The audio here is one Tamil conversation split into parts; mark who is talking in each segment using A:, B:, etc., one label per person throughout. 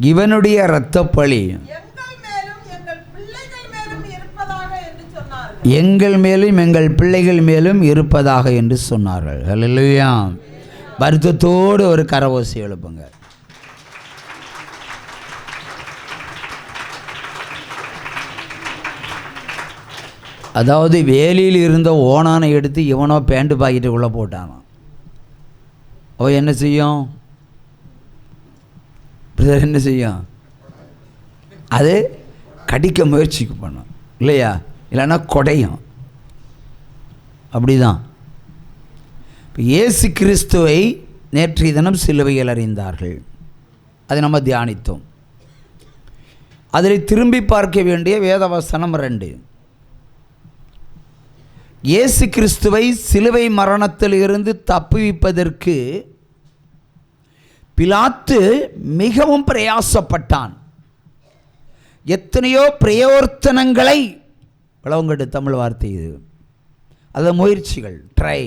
A: இவனுடைய இரத்தப்பழி எங்கள் மேலும் எங்கள் பிள்ளைகள் மேலும் இருப்பதாக என்று சொன்னார்கள். ஹல்லேலூயா. வருத்தத்தோடு ஒரு கரவோசை எழுப்புங்க. அதாவது வேலியில் இருந்த ஓனானை எடுத்து இவனோ பேண்ட் பாக்கெட்டுக்குள்ளே போட்டானோ. அவ என்ன செய்யும்? என்ன செய்யும்? அது கடிக்க முயற்சிக்கு பண்ணும் இல்லையா? இல்லைன்னா கொடையும். அப்படிதான் இப்போ இயேசு கிறிஸ்துவை நேற்றைய தினம் சிலுவையில் அறிந்தார்கள். அதை நம்ம தியானித்தோம். அதில் திரும்பி பார்க்க வேண்டிய வேதவசனம் 2. இயேசு கிறிஸ்துவை சிலுவை மரணத்தில் இருந்து தப்புவிப்பதற்கு பிலாத்து மிகவும் பிரயாசப்பட்டான். எத்தனையோ பிரயோர்த்தனங்களை, விளவங்கட்டு தமிழ் வார்த்தை இது, அது முயற்சிகள், ட்ரை.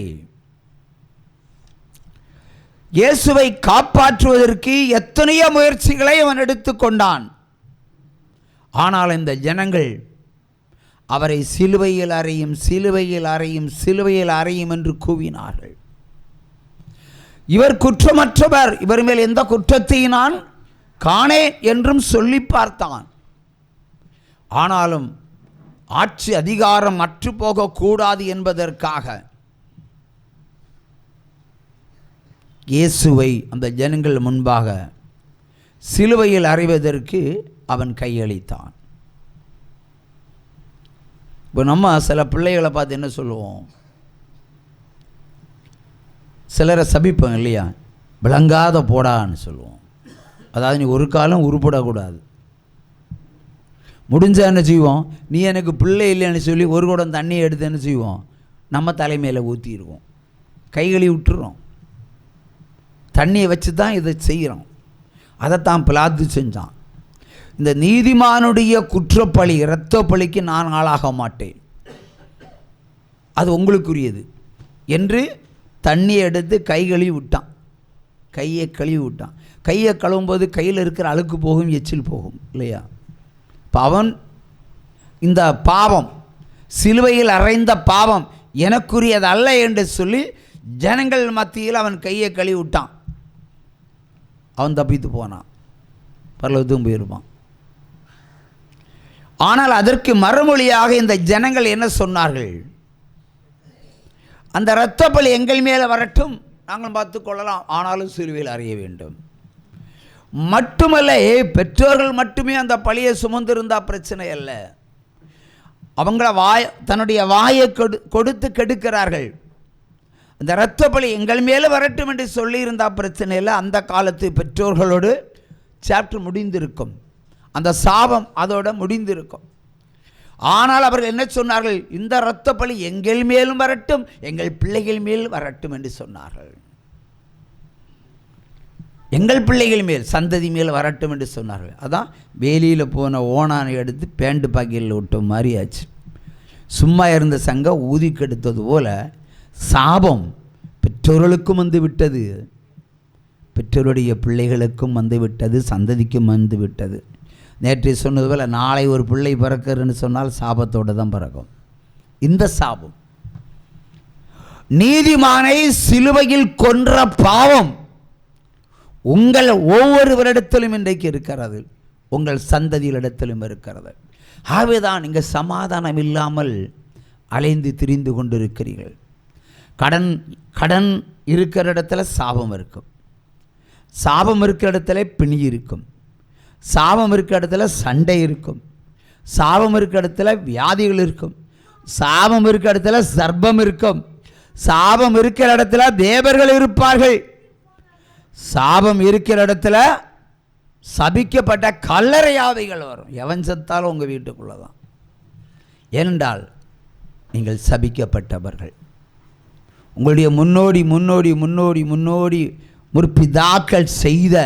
A: இயேசுவை காப்பாற்றுவதற்கு எத்தனையோ முயற்சிகளை அவன் எடுத்துக்கொண்டான். ஆனால் இந்த ஜனங்கள் அவரை சிலுவையில் அறையும், சிலுவையில் அறையும், சிலுவையில் அறையும் என்று கூவினார்கள். இவர் குற்றமற்றவர், இவர் மேல் எந்த குற்றத்தையும் நான் காணேன் என்றும் சொல்லி பார்த்தான். ஆனாலும் ஆட்சி அதிகாரம் அற்று போகக்கூடாது என்பதற்காக இயேசுவை அந்த ஜனங்கள் முன்பாக சிலுவையில் அறைவதற்கு அவன் கையளித்தான். இப்போ நம்ம சில பிள்ளைகளை பார்த்து என்ன சொல்லுவோம்? சிலரை சபிப்போம் இல்லையா? விளங்காத போடான்னு சொல்லுவோம். அதாவது நீ ஒரு காலம் உருப்படக்கூடாது. முடிஞ்சா என்ன செய்வோம்? நீ எனக்கு பிள்ளை இல்லைன்னு சொல்லி ஒரு குடம் தண்ணியை எடுத்து என்ன செய்வோம்? நம்ம தலைமையில் ஊற்றிடுவோம், கைகளி விட்டுறோம். தண்ணியை வச்சு தான் இதை செய்கிறோம். அதைத்தான் பிலாத்து செஞ்சான். இந்த நீதிமானுடைய குற்றப்பழி, இரத்த பழிக்கு நான் ஆளாக மாட்டேன், அது உங்களுக்குரியது என்று தண்ணியை எடுத்து கை கழுவி விட்டான். கையை கழுவி விட்டான். கையை கழுவும்போது கையில் இருக்கிற அழுக்கு போகும், எச்சில் போகும் இல்லையா? இப்போ அவன் இந்த பாவம், சிலுவையில் அறைந்த பாவம் எனக்குரியது அல்ல என்று சொல்லி ஜனங்கள் மத்தியில் அவன் கையை கழுவி விட்டான். அவன் தப்பித்து போனான், பரலோகத்துக்கும் போயிருப்பான். ஆனால் அதற்கு மறுமொழியாக இந்த ஜனங்கள் என்ன சொன்னார்கள்? அந்த இரத்த பழி எங்கள் மேலே வரட்டும், நாங்கள் பார்த்து கொள்ளலாம், ஆனாலும் சிலுவையில் அறைய வேண்டும். மட்டுமல்ல, பெற்றோர்கள் மட்டுமே அந்த பழியை சுமந்திருந்தால் பிரச்சனை அல்ல. அவங்கள தன்னுடைய வாயை கொடுத்து கெடுக்கிறார்கள். அந்த இரத்த பழி எங்கள் மேலே வரட்டும் என்று சொல்லியிருந்தால் பிரச்சனை இல்லை. அந்த காலத்து பெற்றோர்களோடு சாப்டர் முடிந்திருக்கும், அந்த சாபம் அதோட முடிந்திருக்கும். ஆனால் அவர்கள் என்ன சொன்னார்கள்? இந்த இரத்த பழி எங்கள் மேலும் வரட்டும், எங்கள் பிள்ளைகள் மேல் வரட்டும் என்று சொன்னார்கள். எங்கள் பிள்ளைகள் மேல், சந்ததி மேல் வரட்டும் என்று சொன்னார்கள். அதான் வேலியில் போன ஓனானை எடுத்து பேண்ட் பாக்கெட்டில் விட்ட மாதிரி ஆச்சு. சும்மா இருந்த சங்கம் ஊதி கெடுத்தது போல சாபம் பெற்றோர்களுக்கும் வந்து விட்டது, பெற்றோருடைய பிள்ளைகளுக்கும் வந்து விட்டது, சந்ததிக்கும் வந்து விட்டது. நேற்று சொன்னது போல் நாளை ஒரு பிள்ளை பிறக்கிறன்னு சொன்னால் சாபத்தோடு தான் பிறக்கும். இந்த சாபம் நீதிமானை சிலுவையில் கொன்ற பாவம் உங்கள் ஒவ்வொருவரிடத்திலும் இன்றைக்கு இருக்கிறது, உங்கள் சந்ததியிலிடத்திலும் இருக்கிறது. ஆகவேதான் இங்கே சமாதானம் இல்லாமல் அலைந்து திரிந்து கொண்டிருக்கிறீர்கள். கடன் இருக்கிற இடத்துல சாபம் இருக்கும், சாபம் இருக்கிற இடத்துல பிணி இருக்கும், சாபம் இருக்கிற இடத்துல சண்டை இருக்கும், சாபம் இருக்கிற இடத்துல வியாதிகள் இருக்கும், சாபம் இருக்கிற இடத்துல சர்ப்பம் இருக்கும், சாபம் இருக்கிற இடத்துல தேவர்கள் இருப்பார்கள், சாபம் இருக்கிற இடத்துல சபிக்கப்பட்ட கல்லறையாவைகள் வரும். எவன் செத்தாலும் உங்கள் வீட்டுக்குள்ளே தான். ஏனென்றால் நீங்கள் சபிக்கப்பட்டவர்கள். உங்களுடைய முன்னோடி முன்னோடி முன்னோடி முன்னோடி முற்பிதாக்கள் செய்த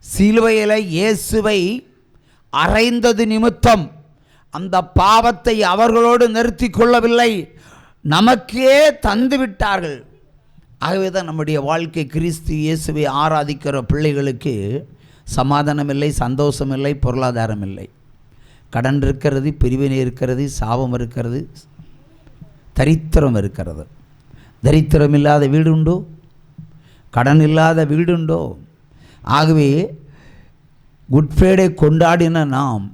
A: சிலுவையில் இயேசுவை அறைந்தது நிமித்தம் அந்த பாவத்தை அவர்களோடு நிறுத்தி கொள்ளவில்லை, நமக்கே தந்து விட்டார்கள். ஆகவே தான் நம்முடைய வாழ்க்கை கிறிஸ்து இயேசுவை ஆராதிக்கிற பிள்ளைகளுக்கு சமாதானம் இல்லை, சந்தோஷம் இல்லை, பொருளாதாரம் இல்லை. கடன் இருக்கிறது, பிரிவினை இருக்கிறது, சாபம் இருக்கிறது, தரித்திரம் இருக்கிறது. தரித்திரம் இல்லாத வீடு உண்டோ? கடன் இல்லாத வீடு உண்டோ? ஆகவே குட் ஃப்ரைடே கொண்டாடின நாம்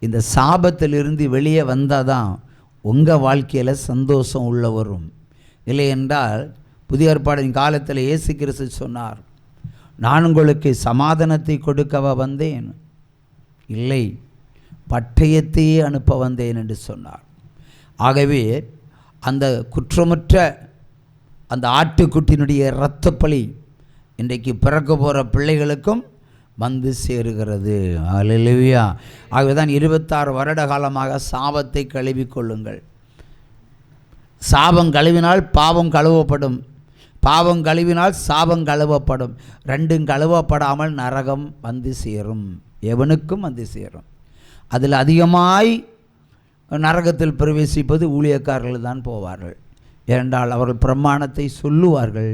A: இந்த சாபத்திலிருந்து வெளியே வந்தால் தான் உங்கள் வாழ்க்கையில் சந்தோஷம் உள்ள வரும். இல்லை என்றால் புதிய ஏற்பாடின் காலத்தில் இயேசு கிறிஸ்து சொன்னார், நான் உங்களுக்கு சமாதானத்தை கொடுக்கவா வந்தேன், இல்லை பட்டயத்தையே அனுப்ப வந்தேன் என்று சொன்னார். ஆகவே அந்த குற்றமற்ற அந்த ஆட்டுக்குட்டியினுடைய இரத்தப்பழி இன்றைக்கு பிறக்க போகிற பிள்ளைகளுக்கும் வந்து சேருகிறது. அல்லேலூயா. ஆகவே தான் 26 வருட காலமாக சாபத்தை கழுவிக்கொள்ளுங்கள். சாபம் கழுவினால் பாவம் கழுவப்படும், பாவம் கழுவினால் சாபம் கழுவப்படும். ரெண்டும் கழுவப்படாமல் நரகம் வந்து சேரும், எவனுக்கும் வந்து சேரும். அதில் அதிகமாய் நரகத்தில் பிரவேசிப்பது ஊழியக்காரர்கள் தான் போவார்கள். ஏனென்றால் அவர்கள் பிரமாணத்தை சொல்லுவார்கள்,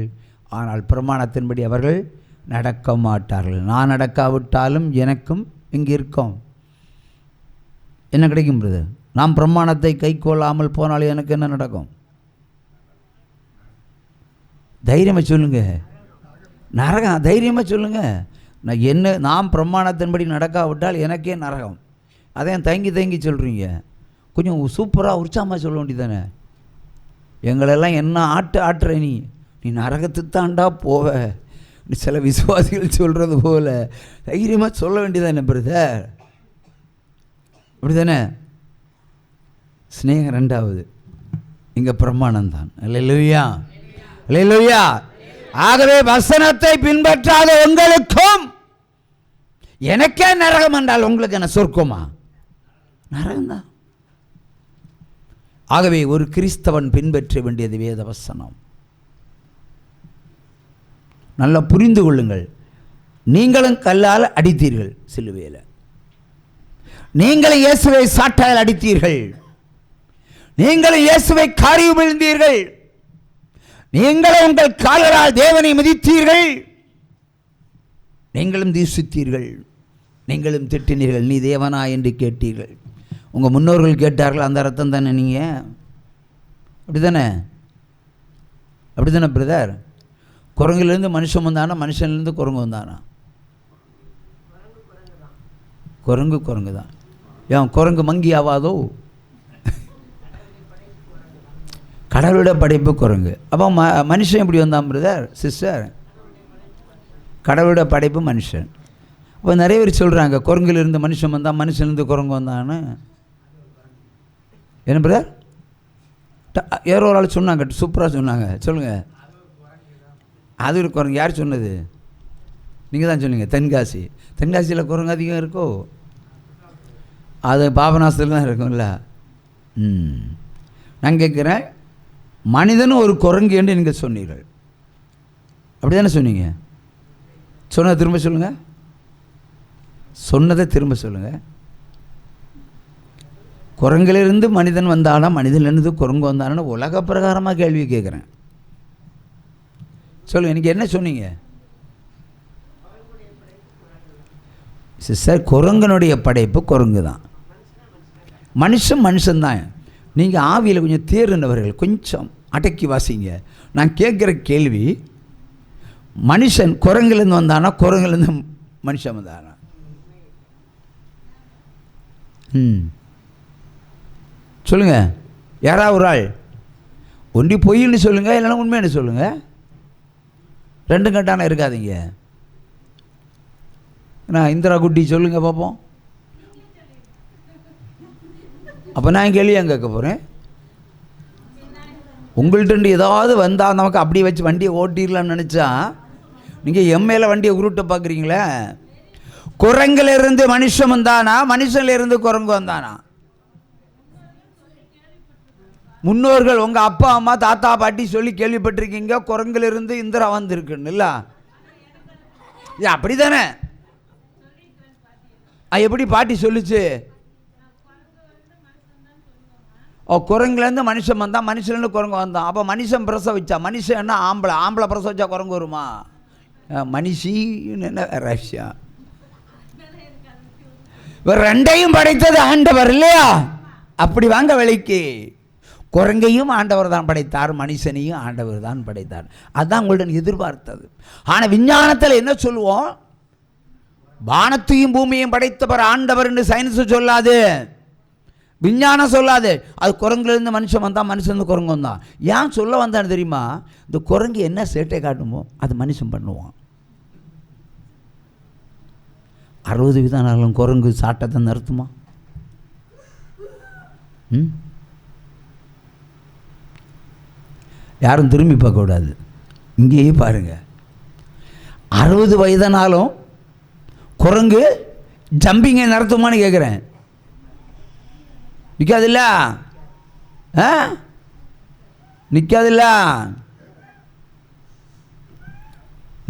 A: ஆனால் பிரமாணத்தின்படி அவர்கள் நடக்க மாட்டார்கள். நான் நடக்காவிட்டாலும் எனக்கும் இங்கே இருக்கும் என்ன கிடைக்கும் பிரதர்? நாம் பிரமாணத்தை கை கொள்ளாமல் போனால் எனக்கு என்ன நடக்கும்? தைரியமாக சொல்லுங்கள். நரகம். தைரியமாக சொல்லுங்கள். நாம் பிரமாணத்தின்படி நடக்காவிட்டால் எனக்கே நரகம். அதையும் தங்கி சொல்கிறீங்க. கொஞ்சம் சூப்பராக உற்சாகமாக சொல்ல வேண்டியதானே? எங்களெல்லாம் என்ன ஆட்டுற நீ நரகத்துக்கு தாண்டா போவ, சில விசுவாசிகள் சொல்கிறது போல் தைரியமாக சொல்ல வேண்டியதானே பிரதர்? அப்படி தானே? ஸ்நேகம் ரெண்டாவது, இங்கே பிரமாணம்தான். அல்லேலூயா, அல்லேலூயா. ஆகவே வசனத்தை பின்பற்றாத உங்களுக்கும் எனக்கே நரகம் என்றால் உங்களுக்கு என்ன சொர்க்கமா? நரகம்தான். ஆகவே ஒரு கிறிஸ்தவன் பின்பற்ற வேண்டியது வேத வசனம். நல்லா புரிந்து கொள்ளுங்கள். நீங்களும் கல்லால் அடித்தீர்கள் சிலுவையில், நீங்களும் இயேசுவை சாட்டால் அடித்தீர்கள், நீங்களும் இயேசுவை காரி விழுந்தீர்கள், நீங்களும் உங்கள் கால்களால் தேவனை மிதித்தீர்கள், நீங்களும் தூஷித்தீர்கள், நீங்களும் திட்டினீர்கள், நீ தேவனா என்று கேட்டீர்கள். உங்கள் முன்னோர்கள் கேட்டார்கள், அந்த அர்த்தம் தானே நீங்கள்? அப்படி தானே? அப்படி தானே பிரதர்? குரங்குலேருந்து மனுஷன் வந்தானா, மனுஷன்லேருந்து குரங்கு வந்தானா? குரங்கு தான். ஏன் குரங்கு மங்கி ஆவாதோ? கடவுளோட படைப்பு குரங்கு. அப்போ மனுஷன் எப்படி வந்தான் பிரதர் சிஸ்டர்? கடவுளோட படைப்பு மனுஷன். அப்போ நிறைய பேர் சொல்கிறாங்க குரங்குலேருந்து மனுஷன் வந்தான், மனுஷன்லேருந்து குரங்கு வந்தான்னு. என்ன பிரதர்? யாரோ ஒரு ஆள் சொன்னாங்க, சூப்பராக சொன்னாங்க. சொல்லுங்கள். அது ஒரு குரங்கு. யார் சொன்னது? நீங்கள் தான் சொன்னீங்க. தென்காசியில் குரங்கு அதிகம் இருக்கோ? அது பாபநாசத்தில் தான் இருக்கும்ல. நான் கேட்குறேன், மனிதனும் ஒரு குரங்கு என்று நீங்கள் சொன்னீர்கள், அப்படி தானே சொன்னீங்க? சொன்னதை திரும்ப சொல்லுங்கள். சொன்னதை திரும்ப சொல்லுங்கள். குரங்கிலிருந்து மனிதன் வந்தானா, மனிதனிலிருந்து குரங்கு வந்தானா? உலக பிரகாரமாக கேள்வி கேட்குறேன். சொல்லுங்கள். இன்றைக்கி என்ன சொன்னீங்க சிஸ்டர்? குரங்கனுடைய படைப்பு குரங்கு தான், மனுஷன்தான். நீங்கள் ஆவியில் கொஞ்சம் தேர்ந்தவர்கள், கொஞ்சம் அடக்கி வாசிங்க. நான் கேட்குற கேள்வி, மனுஷன் குரங்குலேருந்து வந்தானா, குரங்குலேருந்து மனுஷன் வந்தானா? சொல்லுங்கள். யாராவது ஒரு ஆள் ஒன்றி பொய்ன்னு சொல்லுங்கள், இல்லைன்னா உண்மைன்னு சொல்லுங்கள். ரெண்டும் கட்டான இருக்காதீங்க. நான் இந்திரா குட்டி சொல்லுங்கள் பார்ப்போம். அப்போ நான் கேள்வி ஏன் கேட்க போகிறேன்? உங்கள்கிட்ட ஏதாவது வந்தால் நமக்கு அப்படி வச்சு வண்டியை ஓட்டிடலான்னு நினச்சா நீங்கள் எம்மையில் வண்டியை உருட்ட பார்க்குறீங்களே. குரங்கிலிருந்து மனுஷன் வந்தானா, மனுஷன்லேருந்து குரங்கு வந்தானா? முன்னோர்கள் உங்கள் அப்பா அம்மா தாத்தா பாட்டி சொல்லி கேள்விப்பட்டிருக்கீங்க, குரங்கிலிருந்து இந்திரா வந்திருக்குன்னு. இல்லை அப்படி தானே? எப்படி பாட்டி சொல்லிச்சு? குரங்குலேருந்து மனுஷன் வந்தான், மனுஷன்லேருந்து குரங்கு வந்தான். அப்போ மனுஷன் பிரசவிச்சா, மனுஷன் என்ன ஆம்பளை பிரசவிச்சா குரங்கு வருமா? மனுஷின்னு என்ன ரஷ்யா? ரெண்டையும் படைத்தது ஆண்டவர் இல்லையா? அப்படி வாங்க விலைக்கு. குரங்கையும் ஆண்டவர் தான் படைத்தார், மனுஷனையும் ஆண்டவர் தான் படைத்தார். அதுதான் உங்களுடன் எதிர்பார்த்தது. ஆனால் விஞ்ஞானத்தில் என்ன சொல்லுவோம்? வானத்தையும் பூமியையும் படைத்தவர் ஆண்டவர் என்று சயின்ஸ் சொல்லாது, விஞ்ஞானம் சொல்லாது. அது குரங்குலேருந்து மனுஷன் வந்தான், மனுஷன் குரங்கு வந்தான். ஏன் சொல்ல வந்தான்னு தெரியுமா? இந்த குரங்கு என்ன சேட்டை காட்டுமோ அது மனுஷன் பண்ணுவான். 60 விதம் குரங்கு சாட்டத்தை நிறுத்துமா? யாரும் திரும்பி பார்க்கக்கூடாது, இங்கேயே பாருங்கள். 60 வயதானாலும் குரங்கு ஜம்பிங்கை நடத்துமான்னு கேட்குறேன். நிற்காதில்ல? நிற்காதில்ல?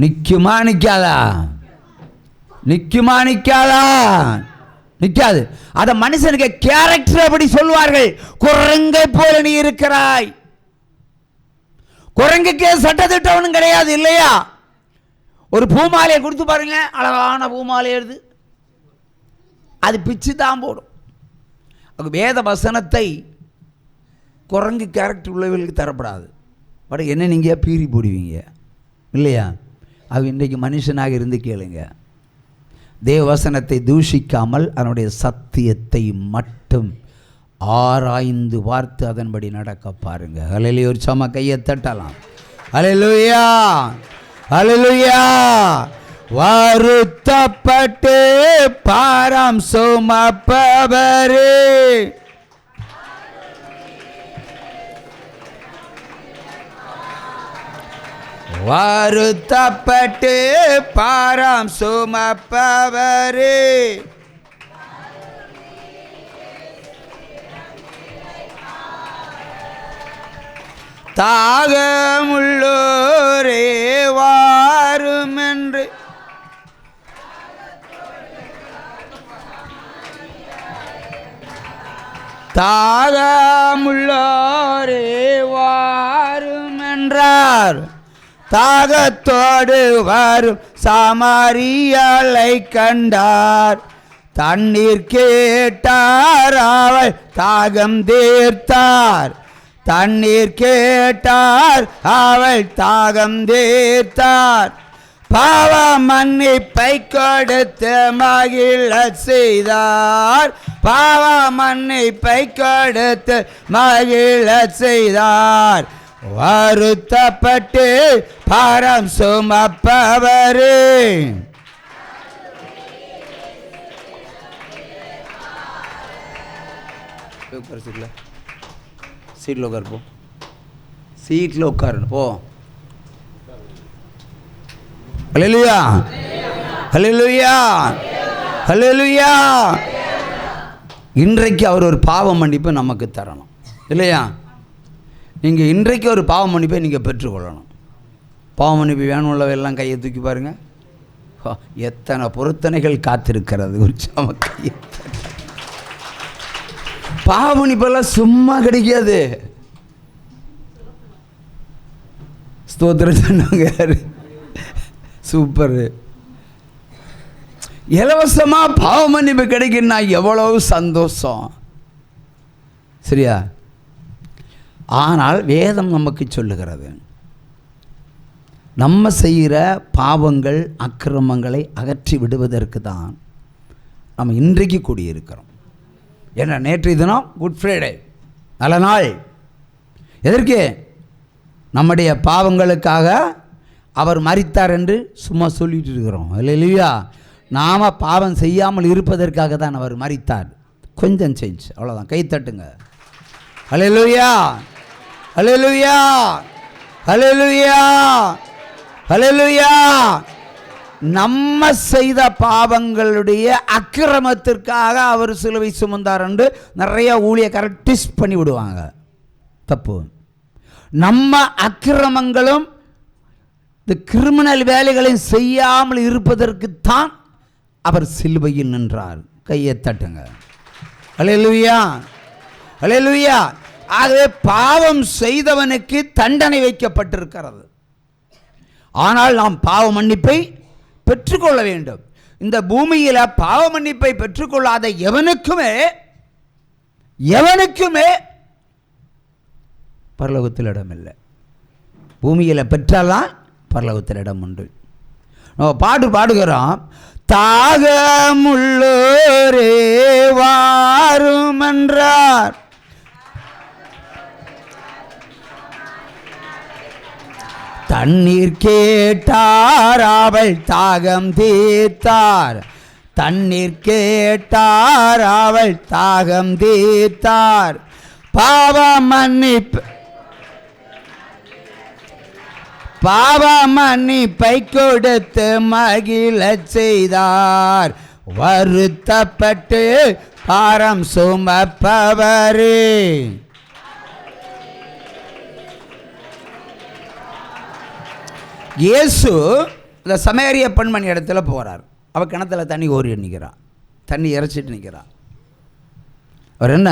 A: நிற்குமா நிற்காதா? நிற்குமா நிற்காதா? நிற்காது. அத மனுஷனுக்கு கேரக்டர் அப்படி சொல்வார்கள். குரங்கை போல நீ இருக்கிறாய். குரங்குக்கு சட்டத்திட்டவனும் கிடையாது இல்லையா? ஒரு பூமாலையை கொடுத்து பாருங்க, அழகான பூமாலை எடுத்து அது பிச்சு தான் போடும். வேத வசனத்தை குரங்கு கேரக்டர் உள்ளவர்களுக்கு தரப்படாது. பட் என்ன நீங்கள் பீறி போடுவீங்க இல்லையா? அது இன்றைக்கு மனுஷனாக இருந்து கேளுங்க. தேவ வசனத்தை தூஷிக்காமல் அதனுடைய சத்தியத்தை மட்டும் ஆராய்ந்து பார்த்து அதன்படி நடக்க பாருங்க. ஹல்லேலூயா. ஒரு சம கையை தட்டலாம். ஹல்லேலூயா, ஹல்லேலூயா. வருத்தப்பட்டு பாரம் சுமப்பவரே, வருத்தப்பட்டு பாரம் சுமப்பவரே, தாகமுள்ளோரே வாரும் என்று தாகமுள்ளோரே வாரும் என்றார். தாகத்தோடு வரும் சமாரியாளை கண்டார். தண்ணீர் கேட்டார், அவள் தாகம் தீர்த்தார். தண்ணீர் கேட்டார், அவள் தாகம் தீர்த்தார். பாவ மன்னிப்பை கொடுத்து மகிழ செய்தார். பாவ மன்னிப்பை கொடுத்து மகிழ செய்தார். வருத்தப்பட்டு பாரம் சுமப்பவரே, சீட்டில் உட்காரு போ, சீட்டில் உட்காரு போ. ஹல்லேலூயா, ஹல்லேலூயா, ஹல்லேலூயா. இன்றைக்கு அவர் ஒரு பாவ மன்னிப்பை நமக்கு தரணும் இல்லையா? நீங்கள் இன்றைக்கு ஒரு பாவ மன்னிப்பை நீங்கள் பெற்றுக்கொள்ளணும். பாவ மன்னிப்பு வேணுமுள்ளவெல்லாம் கையை தூக்கி பாருங்கள். எத்தனை பொருத்தனைகள் காத்திருக்கிறது. உற்சாக கையை. பாவ மன்னிப்பெல்லாம் சும்மா கிடைக்காது. ஸ்தோத்திரம் சொன்னாங்க யாரு? சூப்பர். இலவசமாக பாவ மன்னிப்பு கிடைக்குன்னா எவ்வளவு சந்தோஷம், சரியா? ஆனால் வேதம் நமக்கு சொல்லுகிறது, நம்ம செய்கிற பாவங்கள் அக்கிரமங்களை அகற்றி விடுவதற்கு தான் நம்ம இன்றைக்கு கூடியிருக்கிறோம். ஏன்னா நேற்றைய தினம் குட் ஃப்ரைடே, நல்ல நாள். எதற்கு? நம்முடைய பாவங்களுக்காக அவர் மரித்தார் என்று சும்மா சொல்லிட்டு இருக்கிறோம் இல்லையா? நாம் பாவம் செய்யாமல் இருப்பதற்காக தான் அவர் மரித்தார். கொஞ்சம் சேஞ்ச், அவ்வளோதான். கை தட்டுங்க. ஹல்லேலூயா, ஹல்லேலூயா, ஹல்லேலூயா, ஹல்லேலூயா. நம்ம செய்த பாவங்களுடைய அக்கிரமத்திற்காக அவர் சிலுவை சுமந்தார் என்று நிறைய ஊழியக்காரர் ட்விஸ்ட் பண்ணி விடுவாங்க. தப்பு. நம்ம அக்கிரமங்களும் இந்த கிரிமினல் வேலைகளையும் செய்யாமல் இருப்பதற்குத்தான் அவர் சிலுவையில் நின்றார். கையை தட்டுங்க. ஹல்லேலூயா, ஹல்லேலூயா. ஆகவே பாவம் செய்தவனுக்கு தண்டனை வைக்கப்பட்டிருக்கிறது. ஆனால் நாம் பாவ மன்னிப்பை பெற்றுக்கொள்ள வேண்டும். இந்த பூமியில் பாவ மன்னிப்பை பெற்றுக்கொள்ளாத எவனுக்குமே பரலோகத்தில் இடம் இல்லை. பூமியில் பெற்றால்தான் பரலோகத்தில் இடம் உண்டு. நம்ம பாடுகிறோம், தாகமுள்ளோரே வாரும் என்றார், தண்ணீர் கேட்டார் அவள் தாகம் தீர்த்தார், தண்ணீர் கேட்டார் அவள் தாகம் தீர்த்தார், பாவ மன்னிப்பை கொடுத்து மகிழச் செய்தார், வருத்தப்பட்டு பாரம் சுமப்பவரே. இயேசு இந்த சமேரிய பெண்மணி இடத்துல போகிறார். அவள் கிணத்துல தண்ணி ஓரி நிற்கிறான், தண்ணி இறைச்சிட்டு நிற்கிறான். அவர் என்ன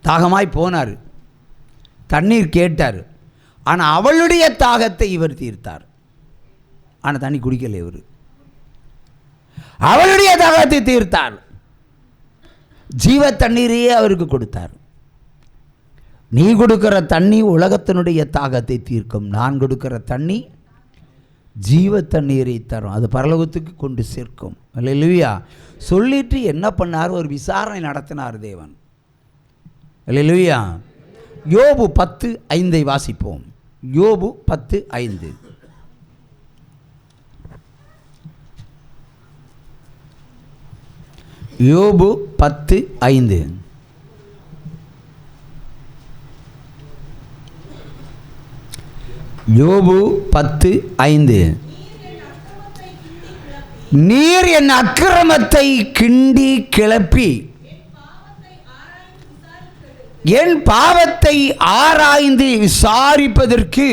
A: தாகமாய் போனார், தண்ணீர் கேட்டார். ஆனால் அவளுடைய தாகத்தை இவர் தீர்த்தார். ஆனால் தண்ணி குடிக்கலை. இவர் அவளுடைய தாகத்தை தீர்த்தார், ஜீவ தண்ணீரையே அவருக்கு கொடுத்தார். நீ கொடுக்கிற தண்ணி உலகத்தினுடைய தாகத்தை தீர்க்கும், நான் கொடுக்கிற தண்ணி ஜீவ தண்ணீரை தரும், அது பரலோகத்துக்கு கொண்டு சேர்க்கும். அல்லேலூயா. சொல்லிட்டு என்ன பண்ணார்? ஒரு விசாரணை நடத்தினார் தேவன். அல்லேலூயா. யோபு 10:5 வாசிப்போம். யோபு 10:5. யோபு 10:5. யோபு 10:5. நீர் என் அக்கிரமத்தை கிண்டி கிளப்பி என் பாவத்தை ஆராய்ந்து விசாரிப்பதற்கு